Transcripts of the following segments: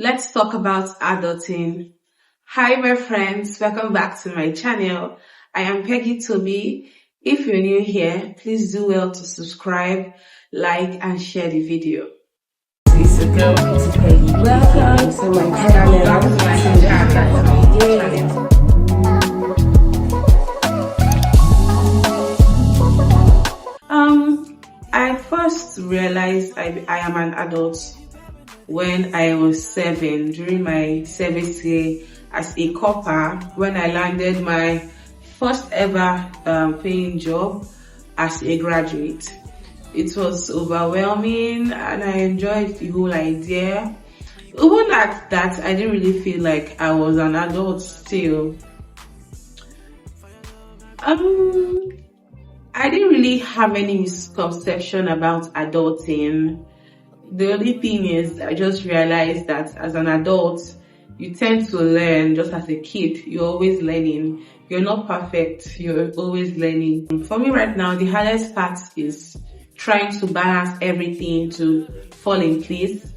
Let's talk about adulting. Hi, my friends. Welcome back to my channel. I am Peggy Toby. If you're new here, please do well to subscribe, like, and share the video. It's your girl, Beauty Peggy. Welcome to my channel. I first realized I am an adult when I was 7 during my service year as a copper, when I landed my first ever paying job as a graduate. It was overwhelming and I enjoyed the whole idea. Even at that, I didn't really feel like I was an adult still. I didn't really have any misconception about adulting. The only thing is, I just realized that as an adult, you tend to learn. Just as a kid, you're always learning. You're not perfect, you're always learning. For me right now, the hardest part is trying to balance everything to fall in place.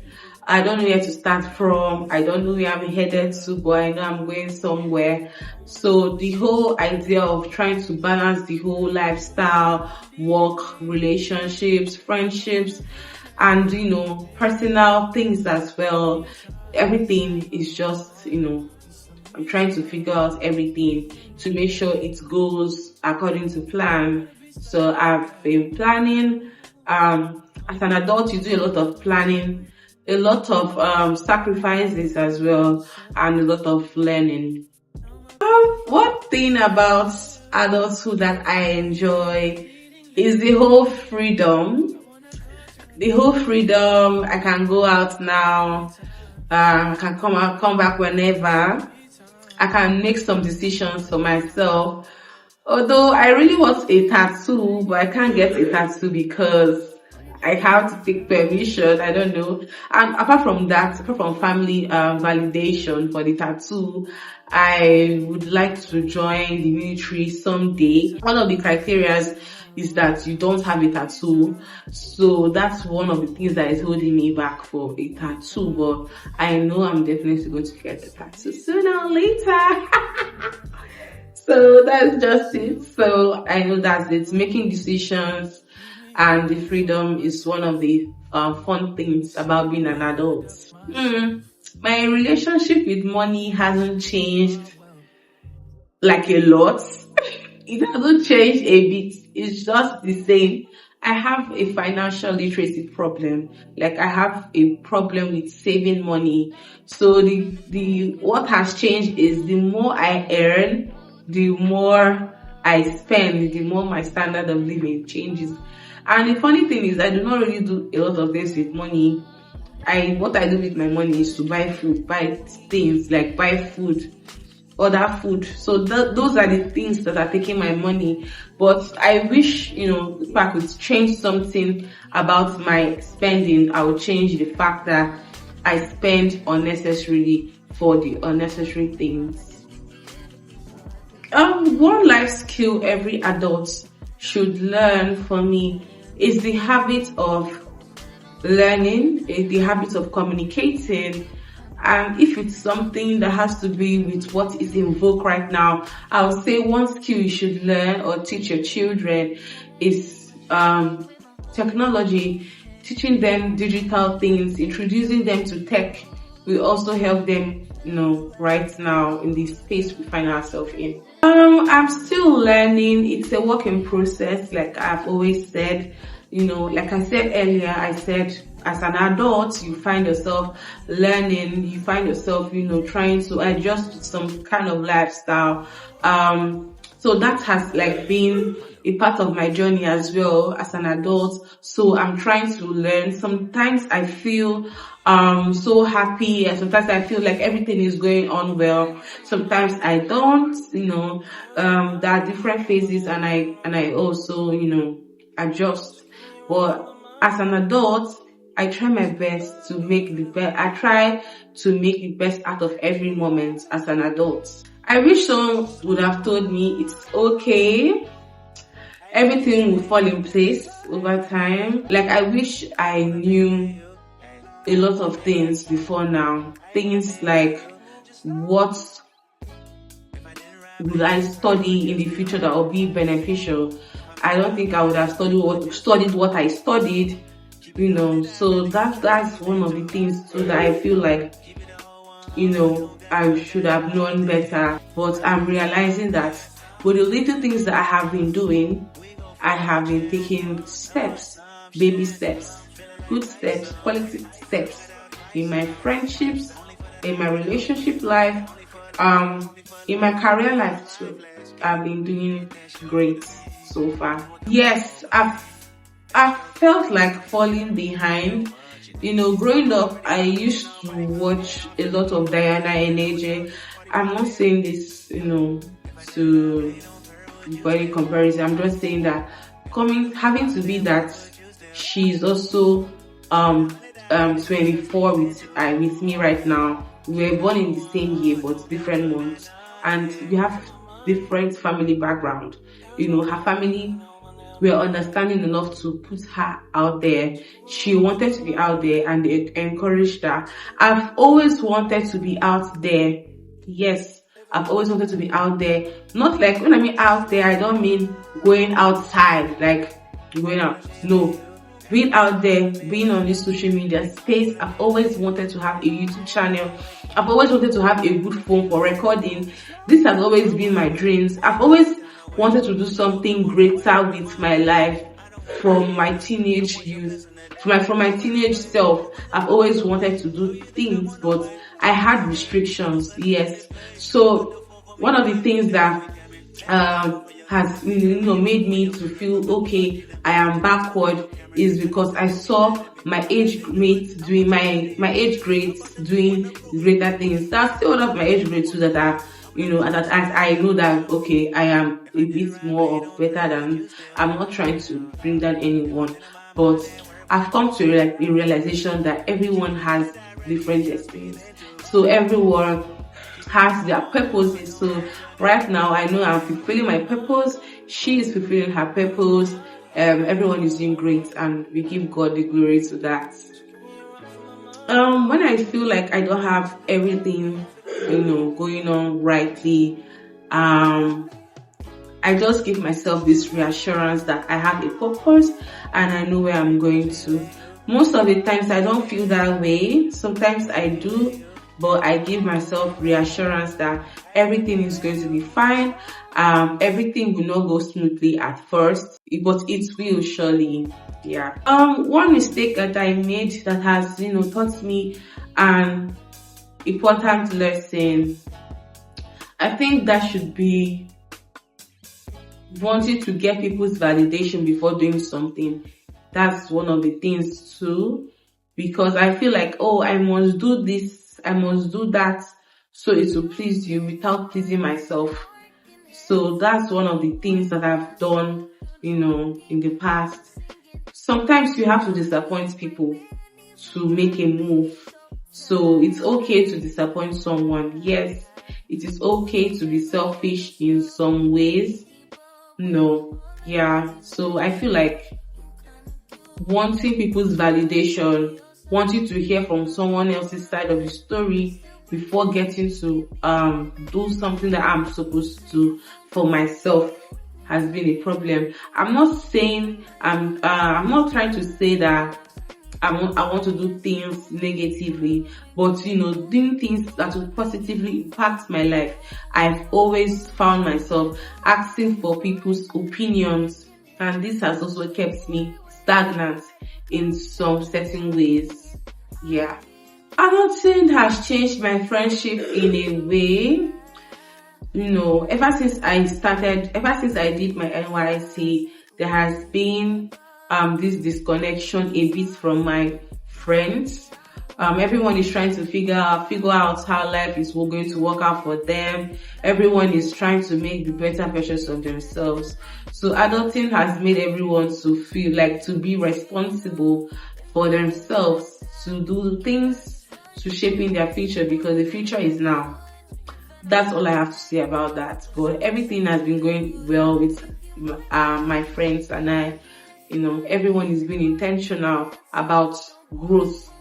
I don't know where to start from. I don't know where I'm headed to, but I know I'm going somewhere. So the whole idea of trying to balance the whole lifestyle, work, relationships, friendships, and personal things as well, everything is just I'm trying to figure out everything to make sure it goes according to plan. So I've been planning. As an adult, you do a lot of planning, a lot of sacrifices as well, and a lot of learning. One thing about adulthood that I enjoy is the whole freedom. I can go out now. I can come back whenever. I can make some decisions for myself. Although I really want a tattoo, but I can't get a tattoo because I have to take permission. I don't know. And apart from that, apart from family validation for the tattoo, I would like to join the military someday. One of the criteria is that you don't have a tattoo. So that's one of the things that is holding me back for a tattoo. But I know I'm definitely going to get a tattoo sooner or later. So that's just it. So I know that's it. Making decisions and the freedom is one of the fun things about being an adult. My relationship with money hasn't changed like a lot. It hasn't changed a bit. It's just the same. I have a financial literacy problem. Like I have a problem with saving money. So the what has changed is the more I earn, the more I spend, the more my standard of living changes. And the funny thing is, I do not really do a lot of this with money. What I do with my money is to buy food, buy things like buy food, order food. So those are the things that are taking my money. But I wish, if I could change something about my spending, I would change the fact that I spend unnecessarily for the unnecessary things. One life skill every adult should learn for me is the habit of learning, the habit of communicating. And if it's something that has to be with what is in vogue right now, I would say one skill you should learn or teach your children is technology. Teaching them digital things, introducing them to tech will also help them, right now in the space we find ourselves in. I'm still learning. It's a work in process, like I've always said. Like I said earlier, I said as an adult, you find yourself learning, you find yourself, trying to adjust to some kind of lifestyle. So that has been a part of my journey as well as an adult. So I'm trying to learn. Sometimes I feel so happy, and sometimes I feel like everything is going on well. Sometimes I don't, there are different phases, and I also, adjust. But as an adult, I try my best to make the best. I try to make the best out of every moment as an adult. I wish someone would have told me it's okay. Everything will fall in place over time. Like I wish I knew a lot of things before now. Things like, what will I study in the future that will be beneficial? I don't think I would have studied what I studied, So that's one of the things too that I feel like, I should have known better. But I'm realizing that with the little things that I have been doing, I have been taking steps, baby steps, good steps, quality steps in my friendships, in my relationship life, in my career life too. I've been doing great so far. Yes, I've felt like falling behind. Growing up, I used to watch a lot of Diana and AJ. I'm not saying this, to body comparison. I'm just saying that having to be that she's also 24 with me right now. We were born in the same year but different months, and we have different family background. Her family were understanding enough to put her out there. She wanted to be out there and they encouraged her. I've always wanted to be out there. Yes, I've always wanted to be out there. Not like, when I mean out there, I don't mean going outside, like going out. No. Being out there, being on this social media space, I've always wanted to have a YouTube channel. I've always wanted to have a good phone for recording. This has always been my dreams. I've always wanted to do something greater with my life from my teenage youth. From my teenage self, I've always wanted to do things, but I had restrictions, yes. So one of the things that has made me to feel okay, I am backward, is because I saw my age mates doing my age grades doing greater things. That's still one of my age grades too that are, that I know that okay, I am a bit more of better than. I'm not trying to bring down anyone, but I've come to a realization that everyone has different experience. So everyone has their purposes. So right now I know I'm fulfilling my purpose. She is fulfilling her purpose. Everyone is doing great, and we give God the glory to that. When I feel like I don't have everything, going on rightly, I just give myself this reassurance that I have a purpose and I know where I'm going to. Most of the times I don't feel that way. Sometimes I do, but I give myself reassurance that everything is going to be fine. Everything will not go smoothly at first, but it will surely. Yeah. One mistake that I made that has, taught me an important lesson, I think that should be wanting to get people's validation before doing something. That's one of the things too, because I feel like, oh, I must do this, I must do that, so it will please you without pleasing myself. So that's one of the things that I've done, in the past. Sometimes you have to disappoint people to make a move. So it's okay to disappoint someone. Yes, it is okay to be selfish in some ways. No, yeah. So I feel like wanting people's validation, wanting to hear from someone else's side of the story before getting to do something that I'm supposed to for myself has been a problem. I'm not saying I'm not trying to say that I want to do things negatively, but doing things that will positively impact my life. I've always found myself asking for people's opinions, and this has also kept me stagnant in some certain ways. Yeah. Adulting has changed my friendship in a way. Ever since I did my NYC, there has been this disconnection a bit from my friends. Everyone is trying to figure out how life is going to work out for them. Everyone is trying to make the better versions of themselves. So adulting has made everyone to feel like to be responsible for themselves, to do things to shaping their future, because the future is now. That's all I have to say about that. But everything has been going well with my friends and I. Everyone is being intentional about growth.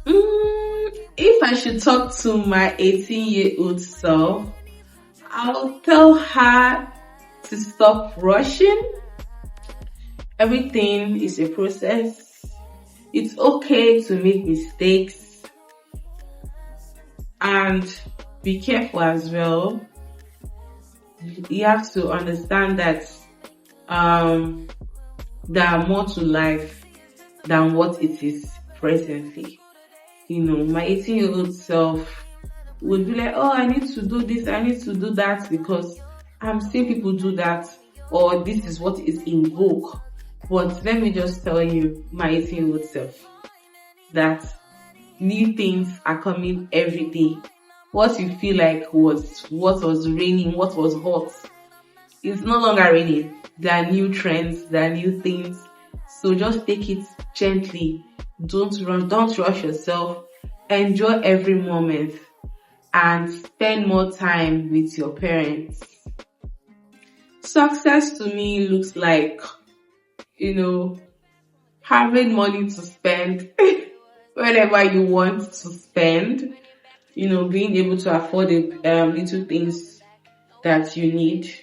If I should talk to my 18-year-old self, I'll tell her to stop rushing. Everything is a process. It's okay to make mistakes and be careful as well. You have to understand that there are more to life than what it is presently. My 18-year-old self would be like, oh, I need to do this, I need to do that because I'm seeing people do that, or this is what is in vogue. But let me just tell you, my 18-year-old self, that new things are coming every day. What you feel like was what was raining, what was hot, it's no longer raining. There are new trends, there are new things. So just take it gently. Don't rush yourself. Enjoy every moment and spend more time with your parents. Success to me looks like, having money to spend whenever you want to spend, being able to afford the little things that you need,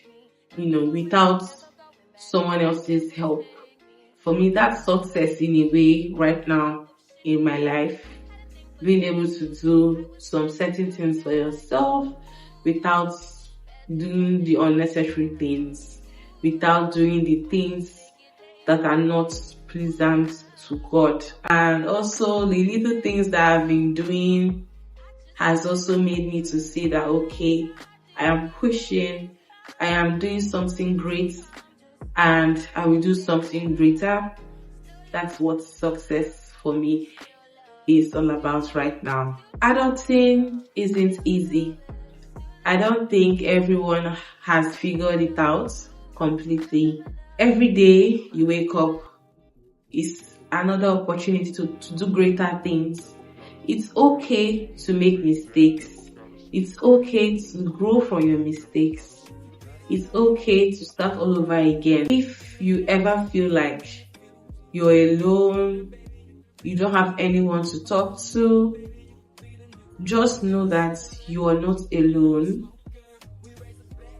without someone else's help. For me, that's success in a way right now in my life. Being able to do some certain things for yourself without doing the unnecessary things, without doing the things that are not pleasant to God. And also the little things that I've been doing has also made me to see that, okay, I am pushing, I am doing something great, and I will do something greater. That's what success for me is all about right now. Adulting isn't easy. I don't think everyone has figured it out completely. Every day you wake up is another opportunity to do greater things. It's okay to make mistakes. It's okay to grow from your mistakes. It's okay to start all over again. If you ever feel like you're alone, you don't have anyone to talk to, just know that you are not alone.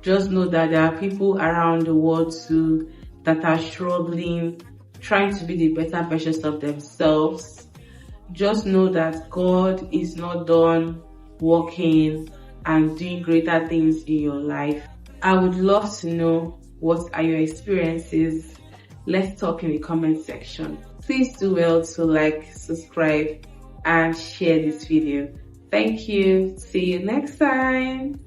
Just know that there are people around the world too that are struggling, trying to be the better versions of themselves. Just know that God is not done working and doing greater things in your life. I would love to know, what are your experiences? Let's talk in the comment section. Please do well to like, subscribe, and share this video. Thank you. See you next time.